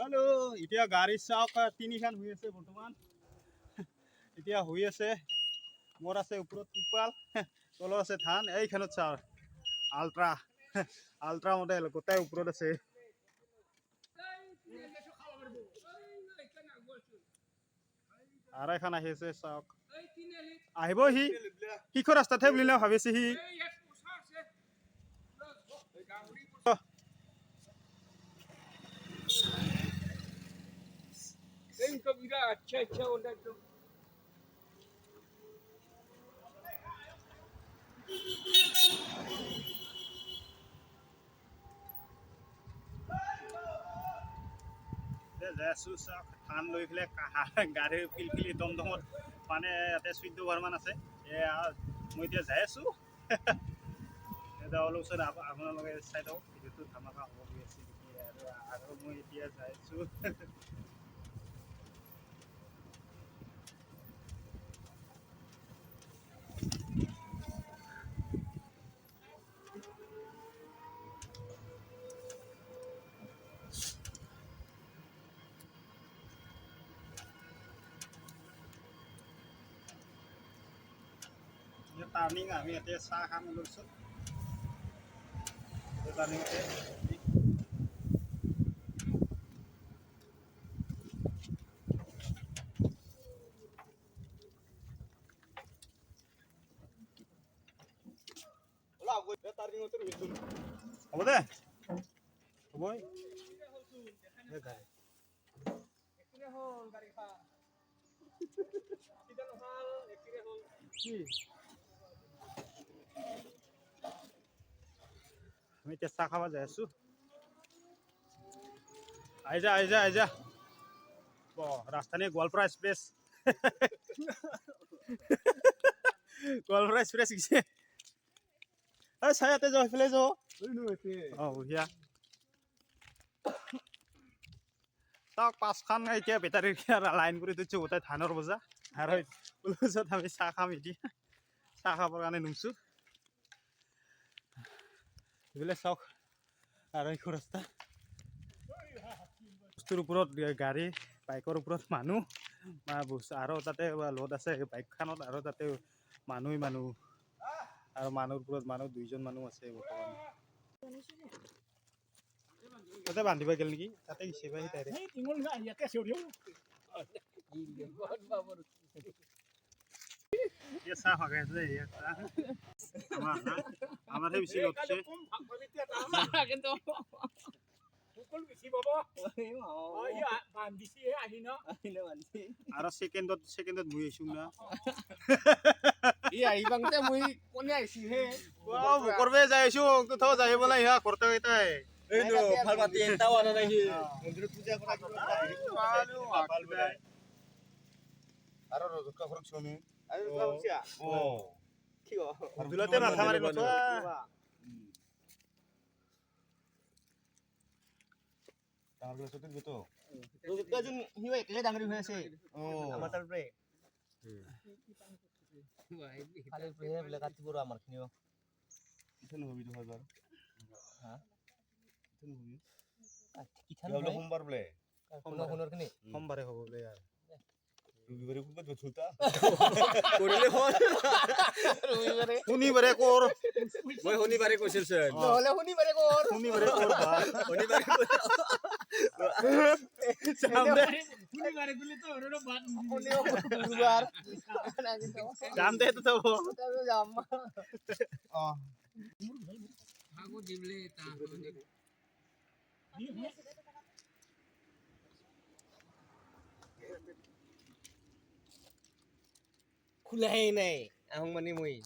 hello এতিয়া গাড়ী চাওক তিনিখন হৈ আছে বৰ্তমান এতিয়া হৈ আছে মোৰ আছে ওপৰত ত্ৰিপাল তলত আছে ধান এইখনত চাওক আল্ট্ৰা মডেল গোটাই ওপৰত আছে আৰু এখন আহি আছে চাওক আহিব সি কিখন ৰাস্তাতহে বুলি না ভাবিছে সি अच्छा যাইছো চাওক ধান লৈ পেলাই গাড়ী পিলপিলি দমদমত মানে ইয়াতে 14 বাৰমান আছে মই এতিয়া যাই আছো এতিয়া অলপ ওচৰত আপোনালোকে চাই থাকক ভিডিঅ'টো ধামাকা হ'ব গৈ আছে আৰু মই এতিয়া যাই আছো টাৰ্ণিং আমি ইয়াতে চাহ খাম লৈছোঁ টাৰ্ণিঙতে হ'ব দে হ'বই আমি এতিয়া চাহ খাব যাই আছো আহি যা ৰাজধানী গোৱালপাৰা এক্সপ্ৰেছ গোৱালপাৰা এক্সপ্ৰেছ গৈছে চাই ইয়াতে যাওঁ সেইফালে যাওঁ বঢ়িয়া তাক পাঁচখন এতিয়া বেটাৰী লাইন কৰি থৈছোঁ গোটেই ধানৰ বজা আৰু ওচৰত আমি চাহ খাম এতিয়া চাহ খাবৰ কাৰণে নুমছোঁ এইবিলাক চাওক আৰু এইখন ৰাস্তা বস্তুৰ ওপৰত গাড়ী বাইকৰ ওপৰত মানুহ আৰু তাতে লোড আছে বাইকখনত আৰু তাতে মানুহ আৰু মানুহৰ ওপৰত মানুহ 2জন মানুহ আছে বৰ্তমান তাতে বান্ধিব গ'ল নেকি তাতে গৈছে ভাই তাইৰে চাহ ভাগাই আছে আমাৰহে বেছি লটছে আৰু ছেকেণ্ডত মই আহিছো না কৰবে যাই আছো কোথাও যাই বোলে ইহা ঘৰতে কেইটাই মাথা মাৰি ডাঙৰি হৈ আছে সোমবাৰে হ'ব বোলে শনিবাৰে কৰ মই শনিবাৰে কৈছিল শনিবাৰে যাম দে खुलाही नाही ahong mani moi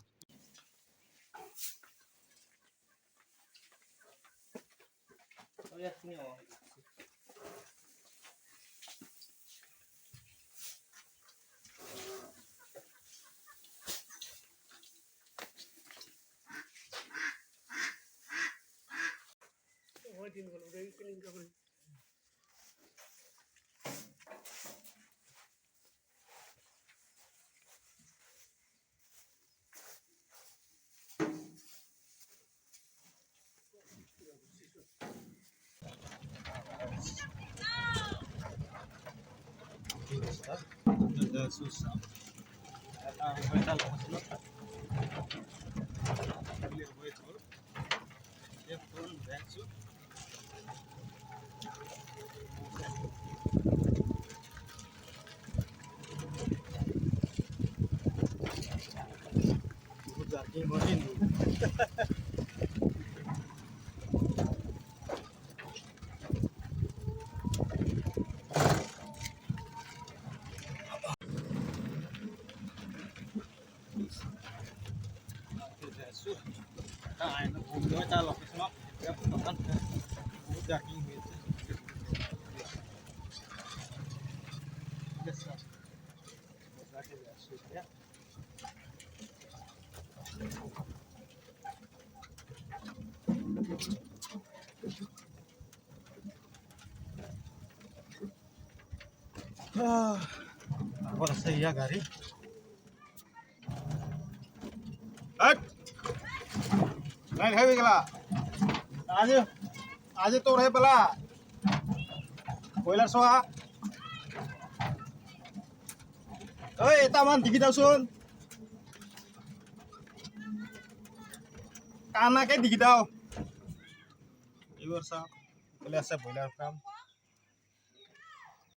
জাৰ্কিং হৈছে এটা লগাইছিলোঁ দেখিছোঁ বহুত জাৰ্কিং হয় কিন্তু এটা লোকেশ্যনত এতিয়া বৰ্তমান বহুত জাৰ্কিং হৈ আছে ঠিক আছে বজাৰতে যাই আছোঁ এতিয়া আগত আছে ইয়া গাড়ী নাই খাবি গেলা আজি তোৰ হে পেলা ব্ৰইলাৰ চোৱা ঐ এটামান দিখি দাওচোন কানাকে দিখি দাও এইবাৰ চাওক এইফালে আছে ব্ৰইলাৰ ফাৰ্ম